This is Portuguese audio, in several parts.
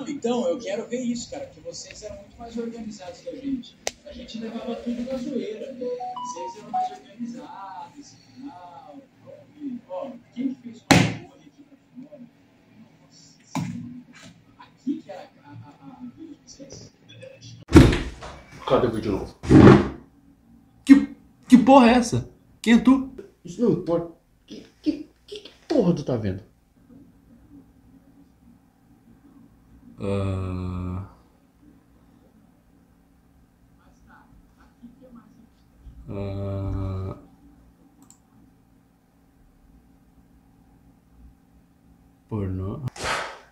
Então, eu quero ver isso, cara, que vocês eram muito mais organizados que a gente. A gente levava tudo na zoeira. Vocês eram mais organizados e tal. Ó, quem que fez uma torre aqui pra fora? Nossa Senhora. Aqui que era a vida de vocês? Cadê o vídeo novo? Que porra é essa? Quem é tu? Isso não importa. Que porra tu tá vendo? Pornô.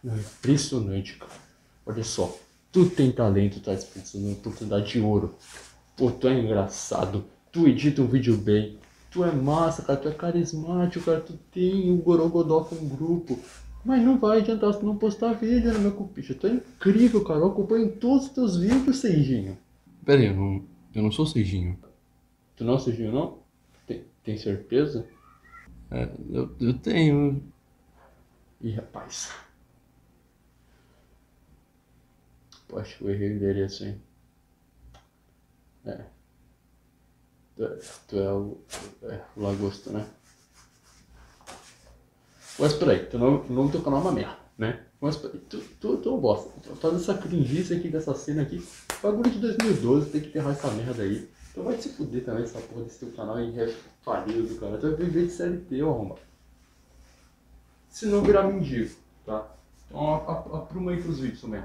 Não, é impressionante, cara. Olha só. Tu tem talento, tá dispensando uma oportunidade de ouro. Pô, tu é engraçado. Tu edita um vídeo bem. Tu é massa, cara. Tu é carismático, cara. Tu tem o Gorogodó com um grupo. Mas não vai adiantar se tu não postar vídeo, né, meu cupicha? Tu é incrível, cara. Eu acompanho todos os teus vídeos, Seijinho. Pera aí, eu não sou Seijinho. Tu não é o Seijinho, não? Tem certeza? É, eu tenho. Ih, rapaz. Pô, acho que eu errei dele assim. É. Tu é o Lagosto, né? Mas peraí, o nome do teu canal é uma merda, né? Mas peraí, tu é um bosta. Fazendo essa cringice aqui dessa cena aqui. Bagulho de 2012, tem que enterrar essa merda aí. Tu vai se fuder também essa porra desse teu canal aí, falido do cara. Tu vai viver de CLT, ô arromba. Se não virar mendigo, tá? Então apruma aí pros vídeos também.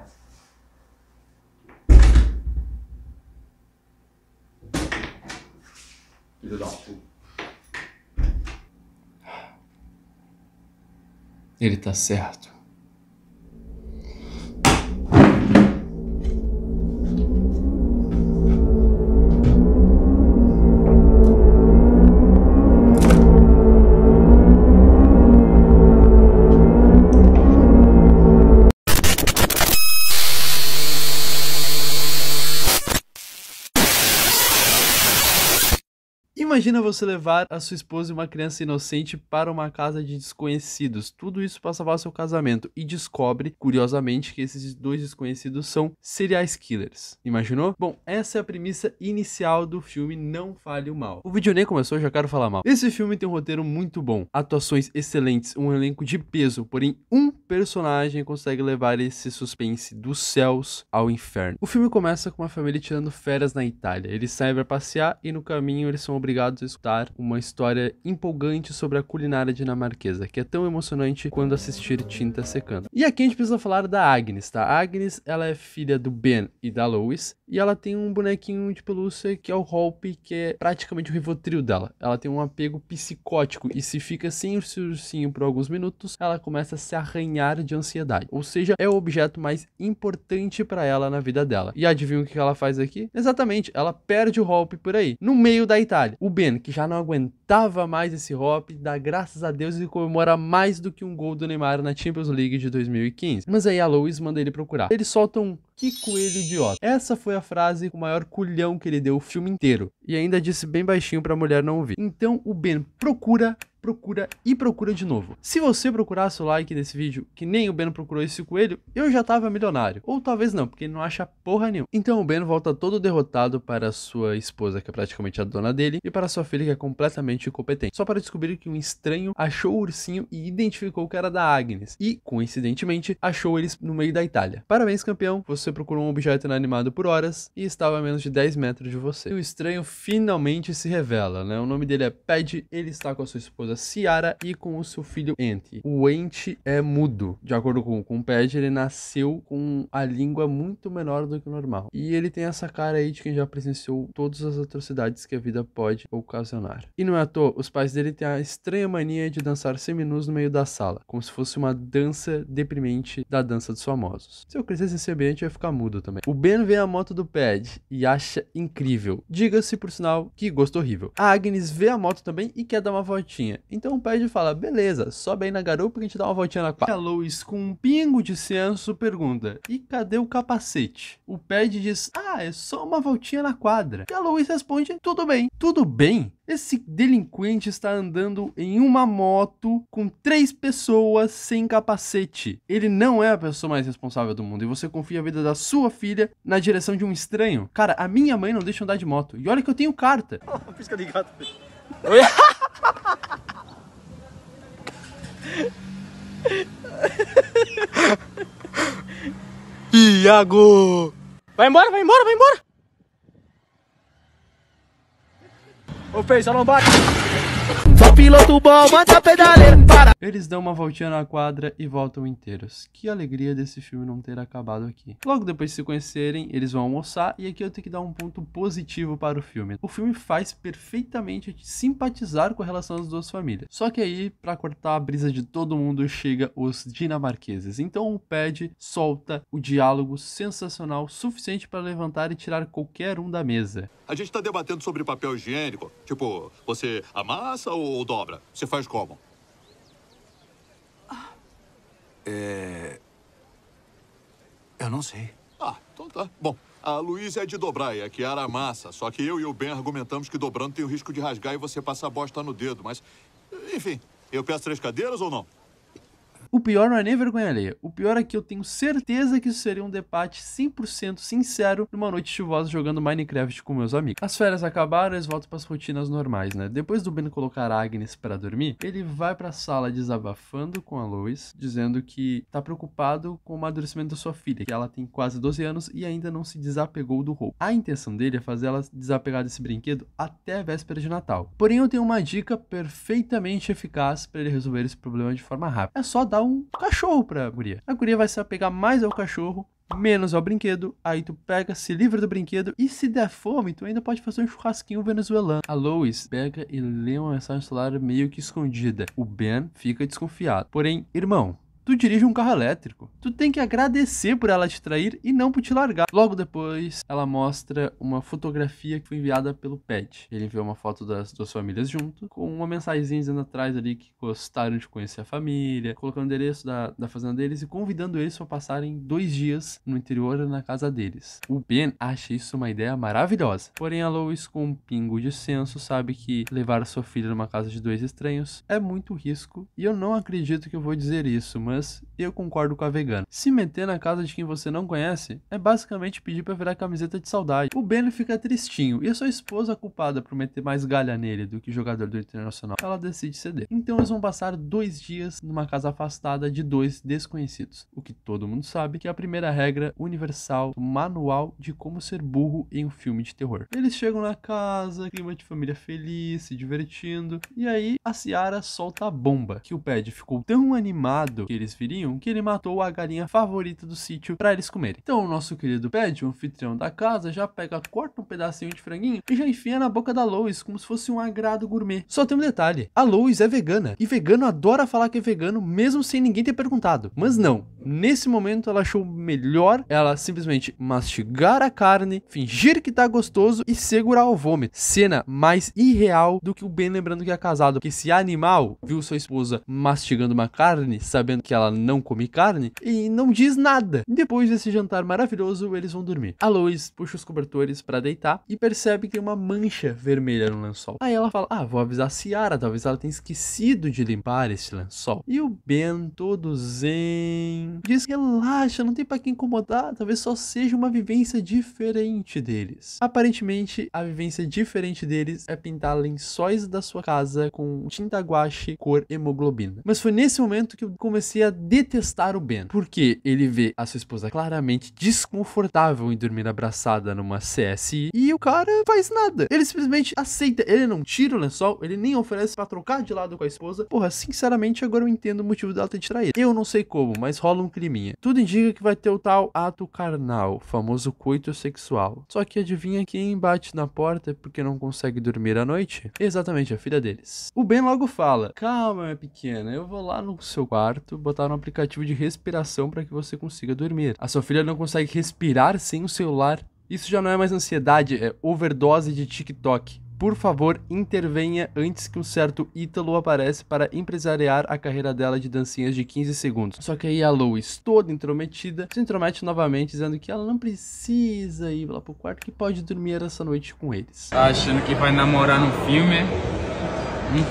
Filho da puta. Ele tá certo. Imagina você levar a sua esposa e uma criança inocente para uma casa de desconhecidos. Tudo isso para salvar seu casamento. E descobre, curiosamente, que esses dois desconhecidos são serial killers. Imaginou? Bom, essa é a premissa inicial do filme Não Fale o Mal. O vídeo nem começou, já quero falar mal. Esse filme tem um roteiro muito bom, atuações excelentes, um elenco de peso, porém um personagem consegue levar esse suspense dos céus ao inferno. O filme começa com uma família tirando férias na Itália. Eles saem para passear e no caminho eles são obrigados a escutar uma história empolgante sobre a culinária dinamarquesa, que é tão emocionante quando assistir tinta secando. E aqui a gente precisa falar da Agnes, tá? A Agnes, ela é filha do Ben e da Lois, e ela tem um bonequinho de pelúcia que é o Hope, que é praticamente o Rivotril dela. Ela tem um apego psicótico e se fica sem o seu ursinho por alguns minutos, ela começa a se arranhar de ansiedade. Ou seja, é o objeto mais importante para ela na vida dela. E adivinha o que ela faz aqui? Exatamente, ela perde o Hope por aí, no meio da Itália. O Ben, que já não aguentava mais esse Hope, dá graças a Deus e comemora mais do que um gol do Neymar na Champions League de 2015. Mas aí a Lois manda ele procurar. Eles soltam "que coelho idiota". Essa foi a frase com o maior culhão que ele deu o filme inteiro. E ainda disse bem baixinho pra mulher não ouvir. Então o Ben procura de novo. Se você procurasse o like desse vídeo, que nem o Ben procurou esse coelho, eu já tava milionário. Ou talvez não, porque ele não acha porra nenhuma. Então o Ben volta todo derrotado para sua esposa, que é praticamente a dona dele, e para sua filha, que é completamente incompetente. Só para descobrir que um estranho achou o ursinho e identificou que era da Agnes. E, coincidentemente, achou eles no meio da Itália. Parabéns, campeão. Você procurou um objeto inanimado por horas e estava a menos de 10 metros de você. E o estranho finalmente se revela, né? O nome dele é Paddy, ele está com a sua esposa Ciara e com o seu filho Enti. O Enti é mudo. De acordo com o Paddy, ele nasceu com a língua muito menor do que o normal. E ele tem essa cara aí de quem já presenciou todas as atrocidades que a vida pode ocasionar. E não é à toa, os pais dele têm a estranha mania de dançar seminus no meio da sala, como se fosse uma dança deprimente da dança dos famosos. Se eu crescesse nesse ambiente, eu ia ficar mudo também. O Ben vê a moto do Pad e acha incrível. Diga-se, por sinal, que gosto horrível. A Agnes vê a moto também e quer dar uma voltinha. Então o Pad fala, beleza, sobe aí na garupa que a gente dá uma voltinha na quadra. A Lois, com um pingo de senso, pergunta, e cadê o capacete? O Pad diz, é só uma voltinha na quadra. E a Lois responde, tudo bem. Tudo bem? Esse delinquente está andando em uma moto com 3 pessoas sem capacete. Ele não é a pessoa mais responsável do mundo e você confia a vida da sua filha na direção de um estranho. Cara, a minha mãe não deixa eu andar de moto. E olha que eu tenho carta. Pisca de gato. Iago! Vai embora, vai embora, vai embora! Ô, Fê, só não bate! Só piloto bom, manda pedaleiro, para! Eles dão uma voltinha na quadra e voltam inteiros. Que alegria desse filme não ter acabado aqui. Logo depois de se conhecerem, eles vão almoçar e aqui eu tenho que dar um ponto positivo para o filme. O filme faz perfeitamente simpatizar com a relação das duas famílias. Só que aí, pra cortar a brisa de todo mundo, chega os dinamarqueses. Então o Pad solta o diálogo sensacional suficiente para levantar e tirar qualquer um da mesa. A gente tá debatendo sobre papel higiênico. Tipo, você amassa ou dobra? Você faz como? Eu não sei. Então tá. Bom, a Luísa é de dobrar e a Kiara amassa. Só que eu e o Ben argumentamos que dobrando tem o risco de rasgar e você passar bosta no dedo. Mas, enfim, eu peço 3 cadeiras ou não? O pior não é nem vergonha alheia. O pior é que eu tenho certeza que isso seria um debate 100% sincero numa noite chuvosa jogando Minecraft com meus amigos. As férias acabaram, eles voltam para as rotinas normais, né? Depois do Ben colocar a Agnes para dormir, ele vai para a sala desabafando com a Lois, dizendo que tá preocupado com o amadurecimento da sua filha, que ela tem quase 12 anos e ainda não se desapegou do roubo. A intenção dele é fazer ela desapegar desse brinquedo até a véspera de Natal. Porém, eu tenho uma dica perfeitamente eficaz para ele resolver esse problema de forma rápida. É só dar um cachorro pra guria. A guria vai se apegar mais ao cachorro, menos ao brinquedo. Aí tu pega, se livra do brinquedo e se der fome, tu ainda pode fazer um churrasquinho venezuelano. A Lois pega e lê uma mensagem celular meio que escondida. O Ben fica desconfiado. Porém, irmão, tu dirige um carro elétrico. Tu tem que agradecer por ela te trair e não por te largar. Logo depois, ela mostra uma fotografia que foi enviada pelo Pad. Ele enviou uma foto das duas famílias junto, com uma mensagenzinha dizendo atrás ali que gostaram de conhecer a família, colocando o endereço da fazenda deles e convidando eles para passarem 2 dias no interior na casa deles. O Ben acha isso uma ideia maravilhosa. Porém, a Lois, com um pingo de senso, sabe que levar sua filha numa casa de 2 estranhos é muito risco. E eu não acredito que eu vou dizer isso, mas eu concordo com a vegana. Se meter na casa de quem você não conhece é basicamente pedir pra virar camiseta de saudade. O Ben fica tristinho e a sua esposa, culpada por meter mais galha nele do que jogador do Internacional, ela decide ceder. Então eles vão passar 2 dias numa casa afastada de 2 desconhecidos. O que todo mundo sabe que é a primeira regra universal do manual de como ser burro em um filme de terror. Eles chegam na casa, clima de família feliz, se divertindo, e aí a Ciara solta a bomba, que o Pad ficou tão animado que eles viriam que ele matou a galinha favorita do sítio pra eles comerem. Então o nosso querido Pad, o anfitrião da casa, já pega, corta um pedacinho de franguinho e já enfia na boca da Lois como se fosse um agrado gourmet. Só tem um detalhe, a Lois é vegana e vegano adora falar que é vegano mesmo sem ninguém ter perguntado. Mas não, nesse momento ela achou melhor ela simplesmente mastigar a carne, fingir que tá gostoso e segurar o vômito. Cena mais irreal do que o Ben lembrando que é casado, porque esse animal viu sua esposa mastigando uma carne, sabendo que ela não come carne e não diz nada. Depois desse jantar maravilhoso, eles vão dormir. A Lois puxa os cobertores pra deitar e percebe que tem uma mancha vermelha no lençol. Aí ela fala, vou avisar a Ciara, talvez ela tenha esquecido de limpar esse lençol. E o Ben, todo zen, diz que relaxa, não tem pra que incomodar, talvez só seja uma vivência diferente deles. Aparentemente, a vivência diferente deles é pintar lençóis da sua casa com tinta guache cor hemoglobina. Mas foi nesse momento que eu comecei a detestar o Ben, porque ele vê a sua esposa claramente desconfortável em dormir abraçada numa CSI e o cara faz nada. Ele simplesmente aceita, ele não tira o lençol, ele nem oferece pra trocar de lado com a esposa. Porra, sinceramente agora eu entendo o motivo dela ter traído. Eu não sei como, mas rola um climinha. Tudo indica que vai ter o tal ato carnal, famoso coito sexual. Só que adivinha quem bate na porta porque não consegue dormir à noite? Exatamente, a filha deles. O Ben logo fala, calma minha pequena, eu vou lá no seu quarto, botar um aplicativo de respiração para que você consiga dormir. A sua filha não consegue respirar sem o celular. Isso já não é mais ansiedade, é overdose de TikTok. Por favor, intervenha antes que um certo Ítalo aparece para empresariar a carreira dela de dancinhas de 15 segundos. Só que aí a Lois, toda intrometida, se intromete novamente, dizendo que ela não precisa ir lá pro quarto, que pode dormir essa noite com eles. Tá achando que vai namorar no filme,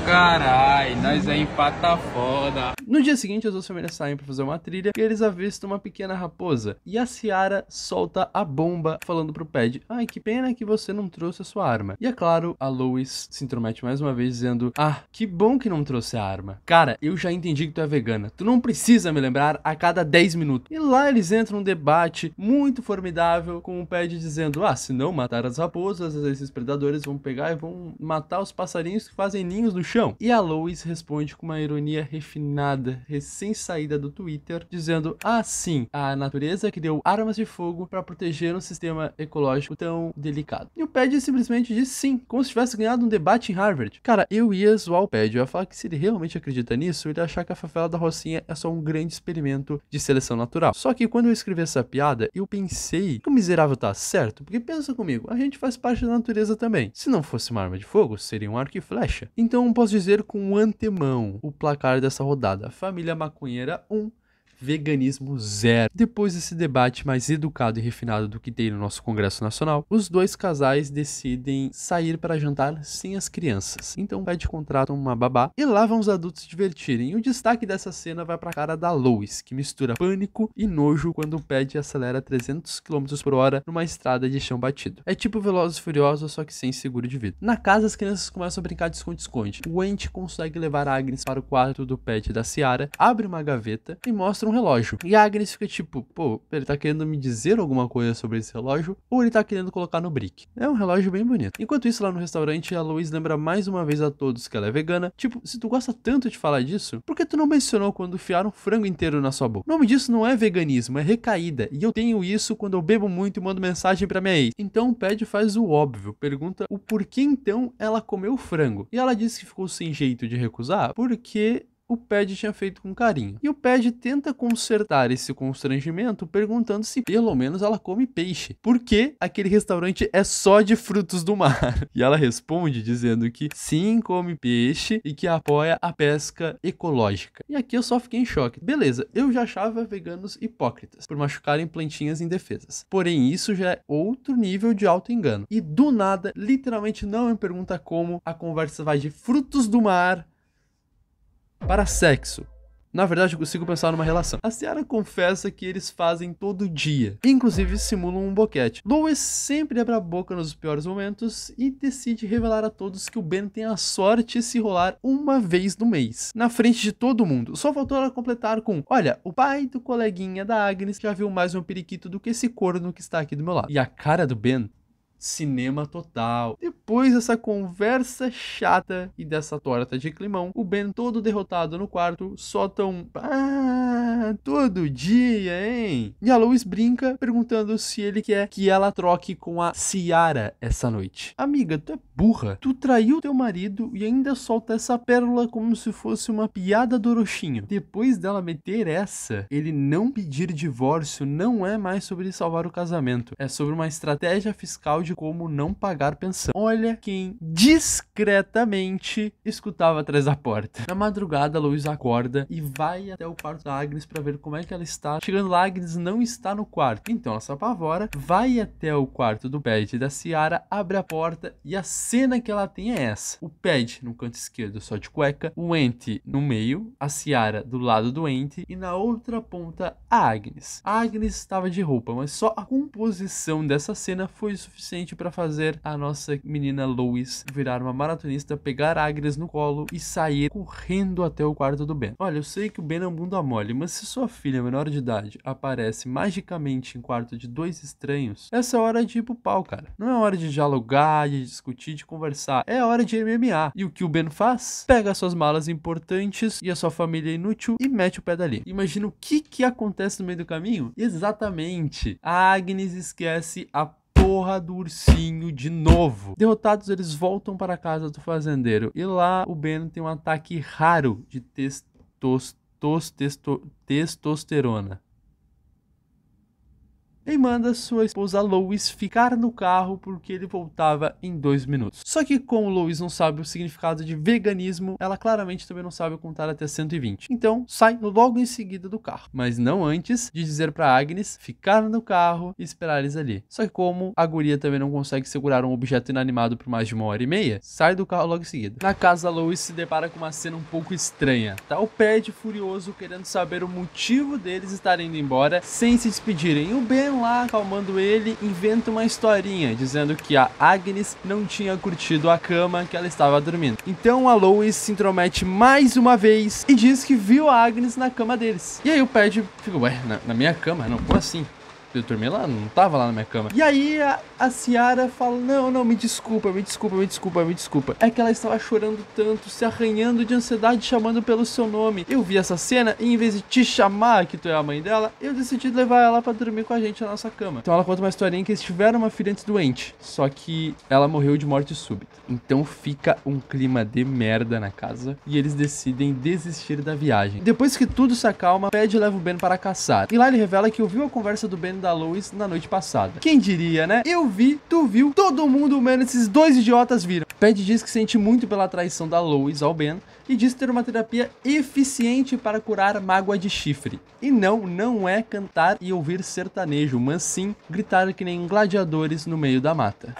Carai, nós é empata foda. No dia seguinte, as duas famílias saem pra fazer uma trilha e eles avistam uma pequena raposa. E a Ciara solta a bomba falando pro Ped: ai, que pena que você não trouxe a sua arma. E é claro, a Lois se intromete mais uma vez dizendo: ah, que bom que não trouxe a arma. Cara, eu já entendi que tu é vegana. Tu não precisa me lembrar a cada 10 minutos. E lá eles entram num debate muito formidável com o Ped dizendo: ah, se não matar as raposas, esses predadores vão pegar e vão matar os passarinhos que fazem ninhos no chão. E a Lois responde com uma ironia refinada, recém-saída do Twitter, dizendo: ah, sim, a natureza criou armas de fogo para proteger um sistema ecológico tão delicado. E o Ped simplesmente diz sim, como se tivesse ganhado um debate em Harvard. Cara, eu ia zoar o Ped, eu ia falar que se ele realmente acredita nisso, ele ia achar que a favela da Rocinha é só um grande experimento de seleção natural. Só que quando eu escrevi essa piada, eu pensei que o miserável tá certo, porque pensa comigo, a gente faz parte da natureza também. Se não fosse uma arma de fogo, seria um arco e flecha. Então posso dizer com antemão o placar dessa rodada: família maconheira 1, veganismo 0. Depois desse debate mais educado e refinado do que tem no nosso Congresso Nacional, os dois casais decidem sair para jantar sem as crianças. Então o Ped contrata uma babá e lá vão os adultos se divertirem. E o destaque dessa cena vai pra cara da Lois, que mistura pânico e nojo quando o Ped acelera 300 km por hora numa estrada de chão batido. É tipo Velozes e Furiosos, só que sem seguro de vida. Na casa, as crianças começam a brincar de esconde-esconde. O Ent consegue levar a Agnes para o quarto do Ped e da Ciara, abre uma gaveta e mostra um relógio. E a Agnes fica tipo: pô, ele tá querendo me dizer alguma coisa sobre esse relógio ou ele tá querendo colocar no brick? É um relógio bem bonito. Enquanto isso, lá no restaurante, a Lois lembra mais uma vez a todos que ela é vegana. Tipo, se tu gosta tanto de falar disso, por que tu não mencionou quando enfiaram um frango inteiro na sua boca? O nome disso não é veganismo, é recaída. E eu tenho isso quando eu bebo muito e mando mensagem pra minha ex. Então o Ped faz o óbvio, pergunta o porquê então ela comeu frango. E ela disse que ficou sem jeito de recusar porque o Ped tinha feito com carinho. E o Ped tenta consertar esse constrangimento perguntando se pelo menos ela come peixe. Porque aquele restaurante é só de frutos do mar. E ela responde dizendo que sim, come peixe e que apoia a pesca ecológica. E aqui eu só fiquei em choque. Beleza, eu já achava veganos hipócritas por machucarem plantinhas indefesas. Porém, isso já é outro nível de auto-engano. E do nada, literalmente não me pergunta como, a conversa vai de frutos do mar para sexo. Na verdade, eu consigo pensar numa relação. A Ciara confessa que eles fazem todo dia. Inclusive, simulam um boquete. Lois sempre abre a boca nos piores momentos e decide revelar a todos que o Ben tem a sorte de se rolar uma vez no mês. Na frente de todo mundo. Só faltou ela completar com: olha, o pai do coleguinha da Agnes já viu mais um periquito do que esse corno que está aqui do meu lado. E a cara do Ben: cinema total. Depois dessa conversa chata e dessa torta de climão, o Ben, todo derrotado no quarto, solta um: ah, todo dia, hein? E a Lois brinca, perguntando se ele quer que ela troque com a Ciara essa noite. Amiga, tu é burra. Tu traiu teu marido e ainda solta essa pérola como se fosse uma piada do Orochinho. Depois dela meter essa, ele não pedir divórcio não é mais sobre salvar o casamento. É sobre uma estratégia fiscal de como não pagar pensão. Olha quem discretamente escutava atrás da porta. Na madrugada, Lois acorda e vai até o quarto da Agnes para ver como é que ela está. Chegando lá, Agnes não está no quarto. Então ela se apavora, vai até o quarto do Ped e da Ciara, abre a porta e a cena que ela tem é essa: o Ped no canto esquerdo só de cueca, o Ent no meio, a Ciara do lado do Ent e na outra ponta a Agnes. A Agnes estava de roupa, mas só a composição dessa cena foi suficiente para fazer a nossa menina Lois virar uma maratonista, pegar a Agnes no colo e sair correndo até o quarto do Ben. Olha, eu sei que o Ben é um bunda mole, mas se sua filha menor de idade aparece magicamente em quarto de dois estranhos, essa é hora de ir pro pau, cara. Não é hora de dialogar, de discutir, de conversar. É hora de MMA. E o que o Ben faz? Pega suas malas importantes e a sua família inútil e mete o pé dali. Imagina o que acontece no meio do caminho? Exatamente. A Agnes esquece a porra do ursinho de novo. Derrotados, eles voltam para a casa do fazendeiro. E lá o Ben tem um ataque raro de testosterona. testosterona. E manda sua esposa Lois ficar no carro porque ele voltava em 2 minutos. Só que como Lois não sabe o significado de veganismo, ela claramente também não sabe contar até 120. Então sai logo em seguida do carro, mas não antes de dizer pra Agnes ficar no carro e esperar eles ali. Só que como a guria também não consegue segurar um objeto inanimado por mais de 1h30, sai do carro logo em seguida. Na casa, Lois se depara com uma cena um pouco estranha. Tá o Pad furioso querendo saber o motivo deles estarem indo embora sem se despedirem. E o Ben lá, acalmando ele, inventa uma historinha dizendo que a Agnes não tinha curtido a cama que ela estava dormindo. Então a Lois se intromete mais uma vez e diz que viu a Agnes na cama deles. E aí o Pad fica, ué, na minha cama? Não, como assim? Eu dormi lá, não tava lá na minha cama. E aí a Ciara fala, não, me desculpa. É que ela estava chorando tanto, se arranhando de ansiedade, chamando pelo seu nome. Eu vi essa cena e em vez de te chamar, que tu é a mãe dela, eu decidi levar ela pra dormir com a gente na nossa cama. Então ela conta uma historinha que eles tiveram uma filha antes doente, só que ela morreu de morte súbita. Então fica um clima de merda na casa e eles decidem desistir da viagem. Depois que tudo se acalma, Pad leva o Ben para caçar. E lá ele revela que ouviu a conversa do Ben e da Lois na noite passada. Quem diria, né? Eu vi, tu viu, todo mundo menos esses dois idiotas viram. Pad diz que sente muito pela traição da Lois ao Ben e diz ter uma terapia eficiente para curar mágoa de chifre. E não é cantar e ouvir sertanejo, mas sim gritar que nem gladiadores no meio da mata.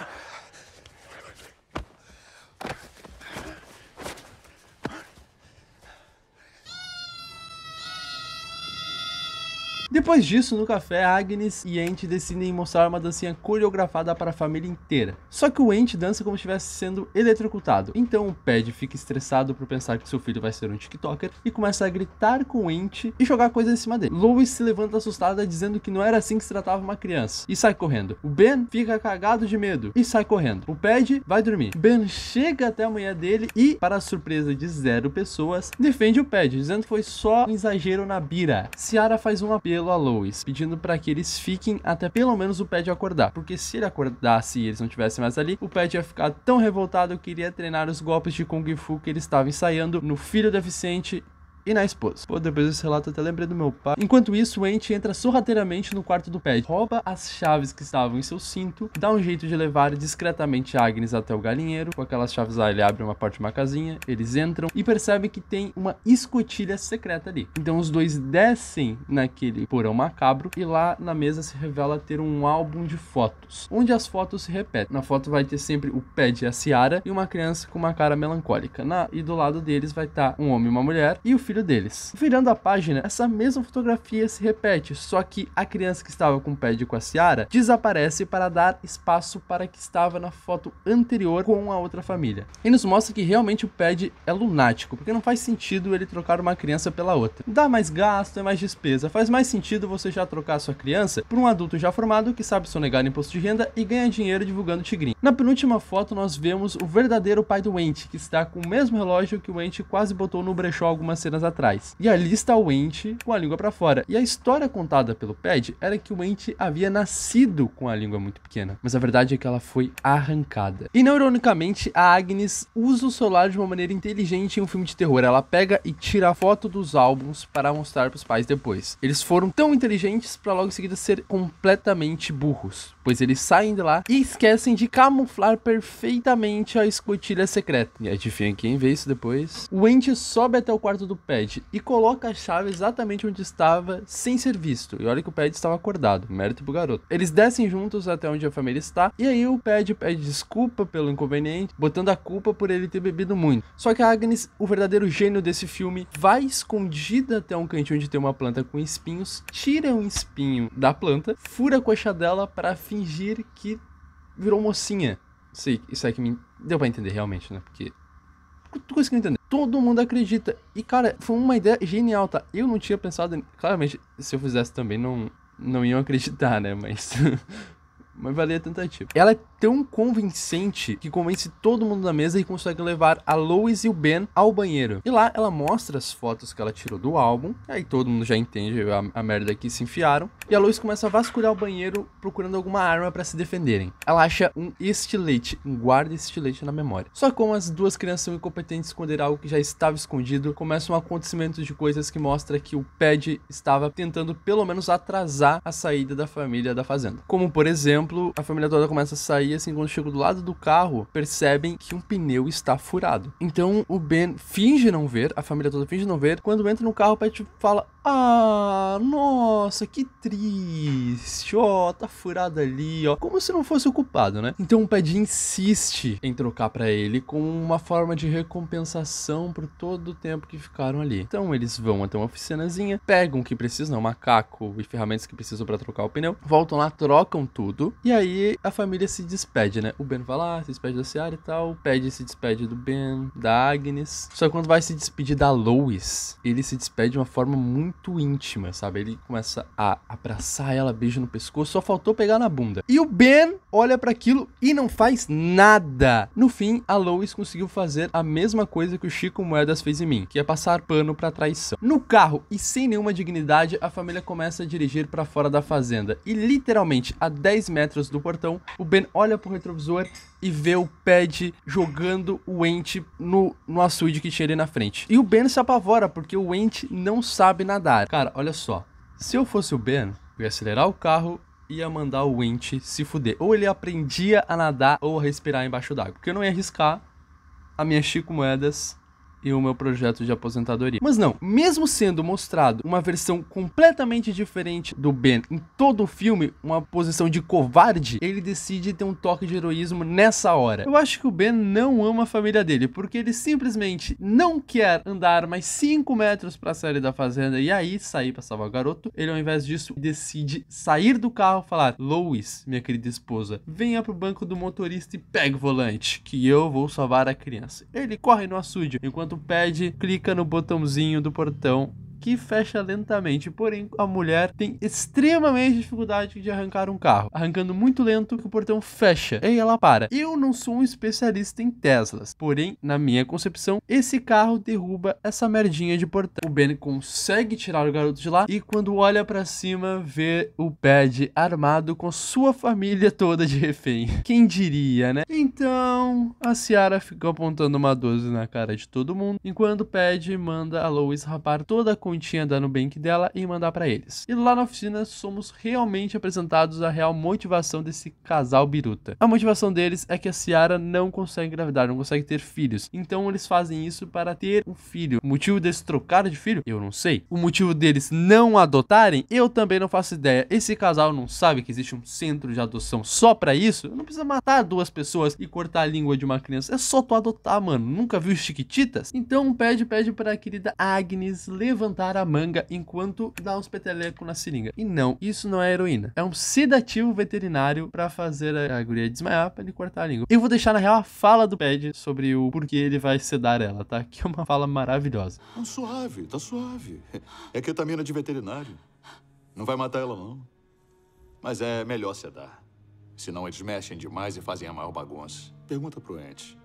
Depois disso, no café, Agnes e Ent decidem mostrar uma dancinha coreografada para a família inteira. Só que o Ent dança como se estivesse sendo eletrocutado. Então o Pad fica estressado por pensar que seu filho vai ser um TikToker e começa a gritar com o Ent e jogar coisas em cima dele. Lois se levanta assustada dizendo que não era assim que se tratava uma criança e sai correndo. O Ben fica cagado de medo e sai correndo. O Pad vai dormir. Ben chega até a mulher dele e, para a surpresa de 0 pessoas, defende o Pad, dizendo que foi só um exagero na bira. Ciara faz um apelo a Lois, pedindo para que eles fiquem até pelo menos o Pad acordar, porque se ele acordasse e eles não estivessem mais ali, o Pad ia ficar tão revoltado que iria treinar os golpes de Kung Fu que ele estava ensaiando no filho deficiente e na esposa. Pô, depois desse relato eu até lembrei do meu pai. Enquanto isso, o Ent entra sorrateiramente no quarto do Pad, rouba as chaves que estavam em seu cinto, dá um jeito de levar discretamente Agnes até o galinheiro. Com aquelas chaves lá, ele abre uma porta de uma casinha, eles entram e percebem que tem uma escotilha secreta ali. Então os dois descem naquele porão macabro e lá na mesa se revela ter um álbum de fotos, onde as fotos se repetem. Na foto vai ter sempre o Pad e a Ciara e uma criança com uma cara melancólica. E do lado deles vai estar um homem e uma mulher e o filho deles. Virando a página, essa mesma fotografia se repete, só que a criança que estava com o Pad e com a Ciara desaparece para dar espaço para que estava na foto anterior com a outra família. E nos mostra que realmente o Pad é lunático, porque não faz sentido ele trocar uma criança pela outra. Dá mais gasto, é mais despesa. Faz mais sentido você já trocar a sua criança por um adulto já formado que sabe sonegar imposto de renda e ganha dinheiro divulgando tigrinho. Na penúltima foto nós vemos o verdadeiro pai do Ent, que está com o mesmo relógio que o Ent quase botou no brechó algumas cenas atrás. E ali está o Ent com a língua para fora. E a história contada pelo Pad era que o Ent havia nascido com a língua muito pequena, mas a verdade é que ela foi arrancada. E não ironicamente, a Agnes usa o celular de uma maneira inteligente em um filme de terror. Ela pega e tira a foto dos álbuns para mostrar para os pais depois. Eles foram tão inteligentes para logo em seguida ser completamente burros, pois eles saem de lá e esquecem de camuflar perfeitamente a escotilha secreta. E adivinha quem vê isso depois? O Ent sobe até o quarto do Pad e coloca a chave exatamente onde estava sem ser visto. E olha que o Pad estava acordado, mérito pro garoto. Eles descem juntos até onde a família está e aí o Pad pede desculpa pelo inconveniente, botando a culpa por ele ter bebido muito. Só que a Agnes, o verdadeiro gênio desse filme, vai escondida até um cantinho onde tem uma planta com espinhos, tira um espinho da planta, fura a coxa dela para fingir que virou mocinha. Sei, isso aqui me deu pra entender realmente, né? Porque tu conseguiu entender. Todo mundo acredita. E, cara, foi uma ideia genial, tá? Eu não tinha pensado... Claramente, se eu fizesse também, não iam acreditar, né? Mas valia a tentativa. Ela é tão convincente que convence todo mundo da mesa e consegue levar a Lois e o Ben ao banheiro. E lá ela mostra as fotos que ela tirou do álbum, aí todo mundo já entende a merda que se enfiaram. E a Lois começa a vasculhar o banheiro procurando alguma arma pra se defenderem. Ela acha um estilete, um guarda-estilete na memória. Só que como as duas crianças são incompetentes em esconder algo que já estava escondido, começam acontecimentos de coisas que mostra que o Pad estava tentando pelo menos atrasar a saída da família da fazenda. Como, por exemplo, a família toda começa a sair, assim, quando chega do lado do carro, percebem que um pneu está furado. Então o Ben finge não ver, a família toda finge não ver. Quando entra no carro, o Pad fala: ah, nossa, que triste, ó, tá furado ali, ó. Como se não fosse o culpado, né? Então o Pad insiste em trocar pra ele como uma forma de recompensação por todo o tempo que ficaram ali. Então eles vão até uma oficinazinha, pegam o que precisam, macaco e ferramentas que precisam pra trocar o pneu, voltam lá, trocam tudo, e aí a família se despede, né? O Ben vai lá, se despede da Ciara e tal, o Pad se despede do Ben, da Agnes. Só que quando vai se despedir da Lois, ele se despede de uma forma muito íntima, sabe? Ele começa a abraçar ela, beijo no pescoço, só faltou pegar na bunda. E o Ben olha pra aquilo e não faz nada. No fim, a Lois conseguiu fazer a mesma coisa que o Chico Moedas fez em mim, que é passar pano pra traição. No carro e sem nenhuma dignidade, a família começa a dirigir pra fora da fazenda. E literalmente, a 10 metros do portão, o Ben olha pro retrovisor e vê o Pad jogando o Ent no açude que tinha ali na frente. E o Ben se apavora, porque o Ent não sabe nadar. Cara, olha só. Se eu fosse o Ben, eu ia acelerar o carro e ia mandar o Ent se fuder. Ou ele aprendia a nadar ou a respirar embaixo d'água. Porque eu não ia arriscar a minha Chico Moedas e o meu projeto de aposentadoria. Mas não, mesmo sendo mostrado uma versão completamente diferente do Ben em todo o filme, uma posição de covarde, ele decide ter um toque de heroísmo nessa hora. Eu acho que o Ben não ama a família dele, porque ele simplesmente não quer andar mais 5 metros pra sair da fazenda e aí sair pra salvar o garoto. Ele, ao invés disso, decide sair do carro e falar: Lois, minha querida esposa, venha pro banco do motorista e pegue o volante, que eu vou salvar a criança. Ele corre no açude, enquanto o Pad clica no botãozinho do portão que fecha lentamente, porém a mulher tem extremamente dificuldade de arrancar um carro, arrancando muito lento que o portão fecha, e aí ela para. Eu não sou um especialista em Teslas, porém, na minha concepção, esse carro derruba essa merdinha de portão. O Ben consegue tirar o garoto de lá e quando olha pra cima, vê o Pad armado com sua família toda de refém. Quem diria, né? Então, a Ciara ficou apontando uma 12 na cara de todo mundo, enquanto o Pad manda a Lois rapar toda a continha da Nubank dela e mandar pra eles. E lá na oficina somos realmente apresentados a real motivação desse casal biruta. A motivação deles é que a Ciara não consegue engravidar, não consegue ter filhos. Então eles fazem isso para ter um filho. O motivo deles trocar de filho? Eu não sei. O motivo deles não adotarem? Eu também não faço ideia. Esse casal não sabe que existe um centro de adoção só pra isso? Não precisa matar 2 pessoas e cortar a língua de uma criança. É só tu adotar, mano. Nunca viu Chiquititas? Então pede pra querida Agnes levantar a manga enquanto dá uns petelecos na seringa. E não, isso não é heroína. É um sedativo veterinário pra fazer a guria desmaiar pra ele cortar a língua. Eu vou deixar na real a fala do Pad sobre o porquê ele vai sedar ela, tá? Que é uma fala maravilhosa. Tá suave. É ketamina de veterinário. Não vai matar ela, não. Mas é melhor sedar. Senão eles mexem demais e fazem a maior bagunça. Pergunta pro Ent.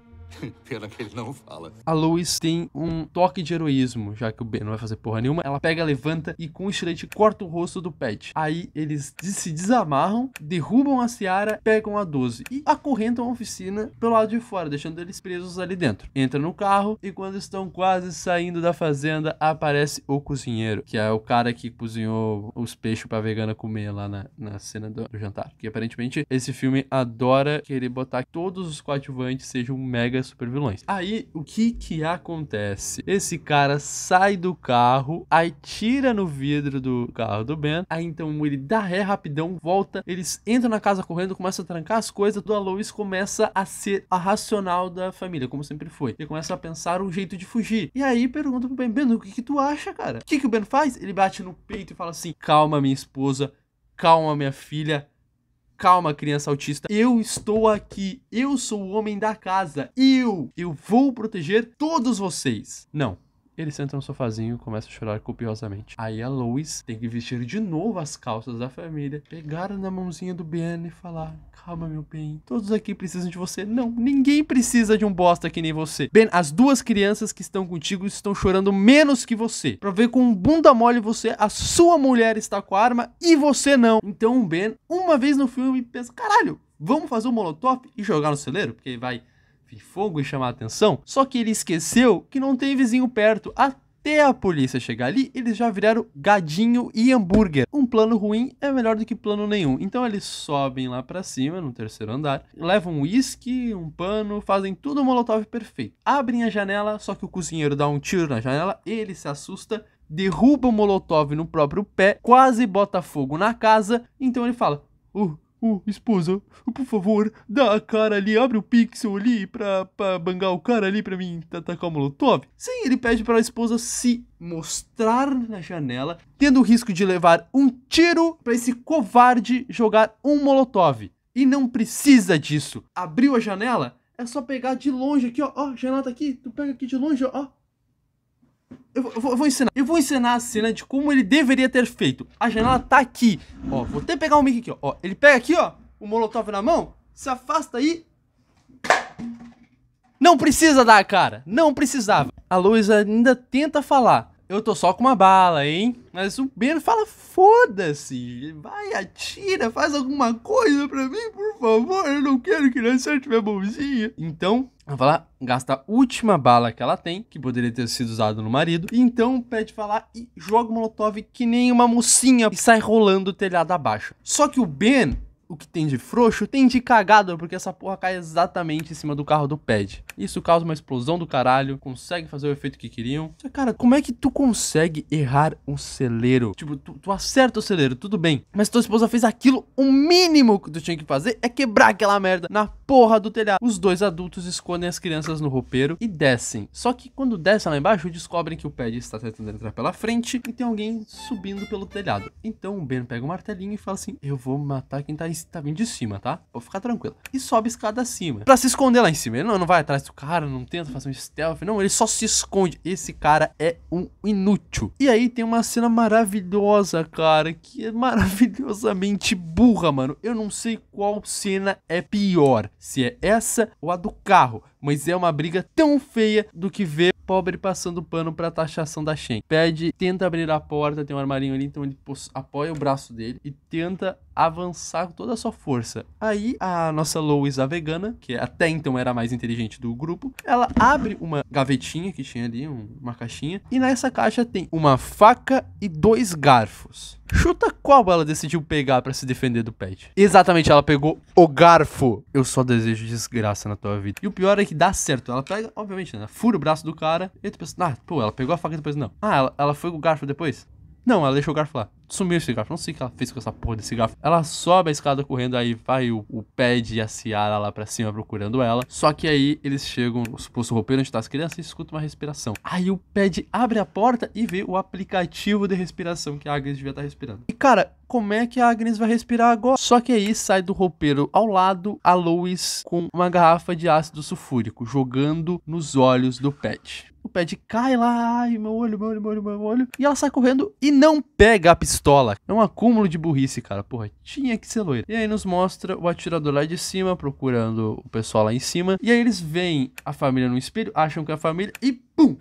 Pena que ele não fala. A Lois tem um toque de heroísmo, já que o Ben não vai fazer porra nenhuma. Ela pega, levanta e com o estilete corta o rosto do Pad. Aí eles se desamarram, derrubam a Ciara, pegam a 12 e acorrentam a oficina pelo lado de fora, deixando eles presos ali dentro. Entra no carro e quando estão quase saindo da fazenda, aparece o cozinheiro, que é o cara que cozinhou os peixes pra vegana comer lá na cena do jantar. Que aparentemente esse filme adora querer botar que todos os coadjuvantes sejam mega super vilões. Aí, o que acontece? Esse cara sai do carro, atira no vidro do carro do Ben, aí então ele dá ré rapidão, volta, eles entram na casa correndo, começam a trancar as coisas, a Lois começa a ser a racional da família, como sempre foi. Ele começa a pensar um jeito de fugir. E aí pergunta pro Ben, o que tu acha, cara? O que o Ben faz? Ele bate no peito e fala assim: calma, minha esposa, calma, minha filha, calma, criança autista, eu estou aqui, eu sou o homem da casa, eu vou proteger todos vocês. Não, Ele senta no sofazinho e começa a chorar copiosamente. Aí a Lois tem que vestir de novo as calças da família, pegar na mãozinha do Ben e falar: calma, meu bem, todos aqui precisam de você. Não, ninguém precisa de um bosta que nem você. Ben, as duas crianças que estão contigo estão chorando menos que você. Pra ver com bunda mole você, a sua mulher está com a arma e você não. Então o Ben, uma vez no filme, pensa: caralho, vamos fazer um molotov e jogar no celeiro? Porque vai vir fogo e chamar a atenção. Só que ele esqueceu que não tem vizinho perto. Até a polícia chegar ali, eles já viraram gadinho e hambúrguer. Um plano ruim é melhor do que plano nenhum. Então eles sobem lá pra cima, no terceiro andar, levam um uísque, um pano, fazem tudo um molotov perfeito. Abrem a janela, só que o cozinheiro dá um tiro na janela, ele se assusta, derruba o molotov no próprio pé, quase bota fogo na casa. Então ele fala: esposa, por favor, dá a cara ali, abre o pixel ali pra bangar o cara ali pra mim tacar o molotov. Sim, ele pede pra esposa se mostrar na janela, tendo o risco de levar um tiro pra esse covarde jogar um molotov. E não precisa disso. Abriu a janela, é só pegar de longe aqui, ó. Ó, a janela tá aqui, tu pega aqui de longe, ó. Eu vou ensinar a cena de como ele deveria ter feito. A janela tá aqui. Ó, vou até pegar o mic aqui, ó. Ele pega aqui, ó, o molotov na mão, se afasta aí. Não precisa dar a cara. Não precisava. A Lois ainda tenta falar: eu tô só com uma bala, hein? Mas o Ben fala: foda-se. Vai, atira, faz alguma coisa pra mim, por favor. Eu não quero que ele acerte minha mãozinha. Então, ela vai lá, gasta a última bala que ela tem, que poderia ter sido usada no marido. E então pede pra lá e joga o molotov que nem uma mocinha e sai rolando o telhado abaixo. Só que o Ben, o que tem de frouxo, tem de cagado, porque essa porra cai exatamente em cima do carro do Pad. Isso causa uma explosão do caralho, consegue fazer o efeito que queriam. Só, cara, como é que tu consegue errar um celeiro? Tipo, tu acerta o celeiro, tudo bem, mas tua esposa fez aquilo, o mínimo que tu tinha que fazer é quebrar aquela merda na porra do telhado. Os dois adultos escondem as crianças no roupeiro e descem. Só que quando descem lá embaixo, descobrem que o Pad está tentando entrar pela frente e tem alguém subindo pelo telhado. Então o Ben pega um martelinho e fala assim: eu vou matar quem tá vindo de cima, tá? Vou ficar tranquilo. E sobe a escada acima pra se esconder lá em cima. Ele não vai atrás do cara, não tenta fazer um stealth, não, ele só se esconde. Esse cara é um inútil. E aí tem uma cena maravilhosa, cara, que é maravilhosamente burra, mano. Eu não sei qual cena é pior, se é essa ou a do carro, mas é uma briga tão feia do que ver pobre passando pano pra taxação da Shen. Pede, tenta abrir a porta, tem um armarinho ali, então ele apoia o braço dele e tenta avançar com toda a sua força. Aí a nossa Lois, a vegana, que até então era a mais inteligente do grupo, ela abre uma gavetinha que tinha ali, uma caixinha, e nessa caixa tem uma faca e 2 garfos. Chuta qual ela decidiu pegar pra se defender do Pad. Exatamente, ela pegou o garfo. Eu só desejo desgraça na tua vida. E o pior é que dá certo. Ela pega, obviamente, né? Fura o braço do cara. E tu pensa: ela pegou a faca e depois não. Ela foi com o garfo depois? Não, ela deixou o garfo lá. Sumiu esse garfo. Não sei o que ela fez com essa porra desse garfo. Ela sobe a escada correndo, aí vai o Pad e a Ciara lá pra cima procurando ela. Só que aí eles chegam no suposto roupeiro onde tá as crianças e escutam uma respiração. Aí o Pad abre a porta e vê o aplicativo de respiração que a Agnes devia estar respirando. E cara, como é que a Agnes vai respirar agora? Só que aí sai do roupeiro ao lado a Lois com uma garrafa de ácido sulfúrico, jogando nos olhos do Pad. O Pad cai lá, ai, meu olho. E ela sai correndo e não pega a pistola. É um acúmulo de burrice, cara. Porra, tinha que ser loira. E aí nos mostra o atirador lá de cima, procurando o pessoal lá em cima. E aí eles veem a família no espelho, acham que é a família e pum!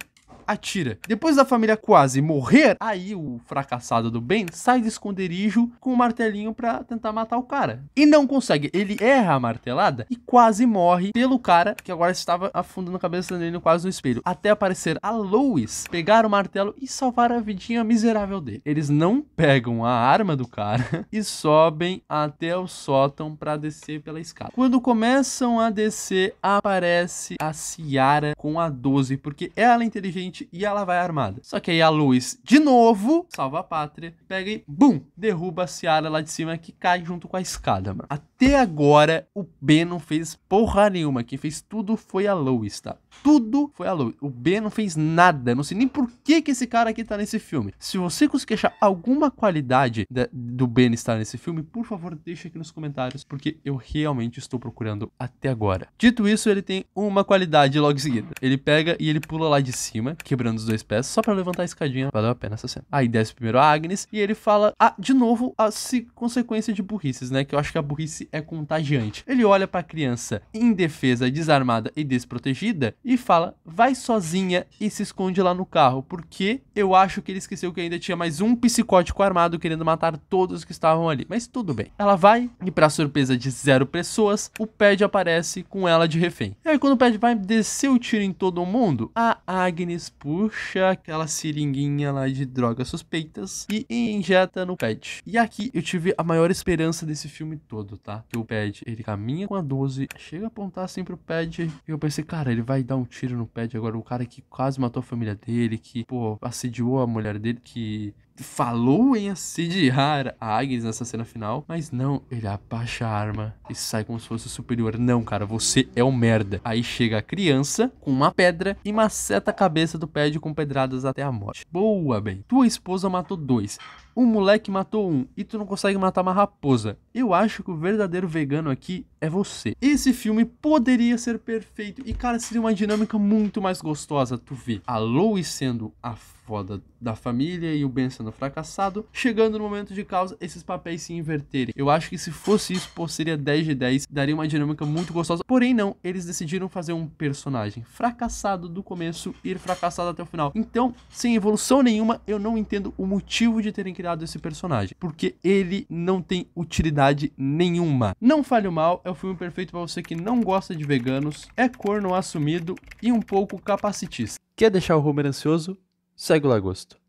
Atira. Depois da família quase morrer, aí o fracassado do Ben sai de esconderijo com o martelinho pra tentar matar o cara. E não consegue. Ele erra a martelada e quase morre pelo cara que agora estava afundando a cabeça dele quase no espelho. Até aparecer a Lois, pegar o martelo e salvar a vidinha miserável dele. Eles não pegam a arma do cara e sobem até o sótão pra descer pela escada. Quando começam a descer, aparece a Ciara com a 12, porque ela é inteligente e ela vai armada. Só que aí a Lois, de novo, salva a pátria, pega e, bum, derruba a Ciara lá de cima, que cai junto com a escada, mano. Até agora, o Ben não fez porra nenhuma. Quem fez tudo foi a Lois, tá? Tudo foi a Lois. O Ben não fez nada. Não sei nem por que esse cara aqui tá nesse filme. Se você conseguir achar alguma qualidade do Ben estar nesse filme, por favor, deixa aqui nos comentários, porque eu realmente estou procurando até agora. Dito isso, ele tem uma qualidade logo em seguida. Ele pega e ele pula lá de cima, quebrando os 2 pés, só pra levantar a escadinha. Valeu a pena essa cena. Aí desce primeiro a Agnes e ele fala, de novo, a consequência de burrices, né? Que eu acho que a burrice é contagiante. Ele olha pra criança indefesa, desarmada e desprotegida e fala, vai sozinha e se esconde lá no carro, porque eu acho que ele esqueceu que ainda tinha mais um psicótico armado querendo matar todos que estavam ali. Mas tudo bem. Ela vai e, pra surpresa de 0 pessoas, o Ped aparece com ela de refém. E aí quando o Ped vai descer o tiro em todo mundo, a Agnes puxa aquela seringuinha lá de drogas suspeitas e injeta no Ped. E aqui eu tive a maior esperança desse filme todo, tá? Que o Ped, ele caminha com a 12, chega a apontar assim pro Ped, e eu pensei, cara, ele vai dar um tiro no Ped agora, o cara que quase matou a família dele, que, pô, assediou a mulher dele, que falou em assediar a Agnes nessa cena final, mas não, ele abaixa a arma e sai como se fosse o superior. Não, cara, você é um merda. Aí chega a criança com uma pedra e maceta a cabeça do Ped com pedradas até a morte. Boa, bem. Tua esposa matou 2. O moleque matou 1 e tu não consegue matar uma raposa. Eu acho que o verdadeiro vegano aqui é você. Esse filme poderia ser perfeito e, cara, seria uma dinâmica muito mais gostosa. Tu vê a Lois sendo a foda da família e o Ben sendo fracassado, chegando no momento de causa, esses papéis se inverterem. Eu acho que se fosse isso, pô, seria 10 de 10, daria uma dinâmica muito gostosa. Porém não, eles decidiram fazer um personagem fracassado do começo e fracassado até o final. Então, sem evolução nenhuma, eu não entendo o motivo de terem criado esse personagem, porque ele não tem utilidade nenhuma. Não Fale o Mal é o filme perfeito para você que não gosta de veganos, é corno assumido e um pouco capacitista. Quer deixar o Homer ansioso? Segue o Lagosto.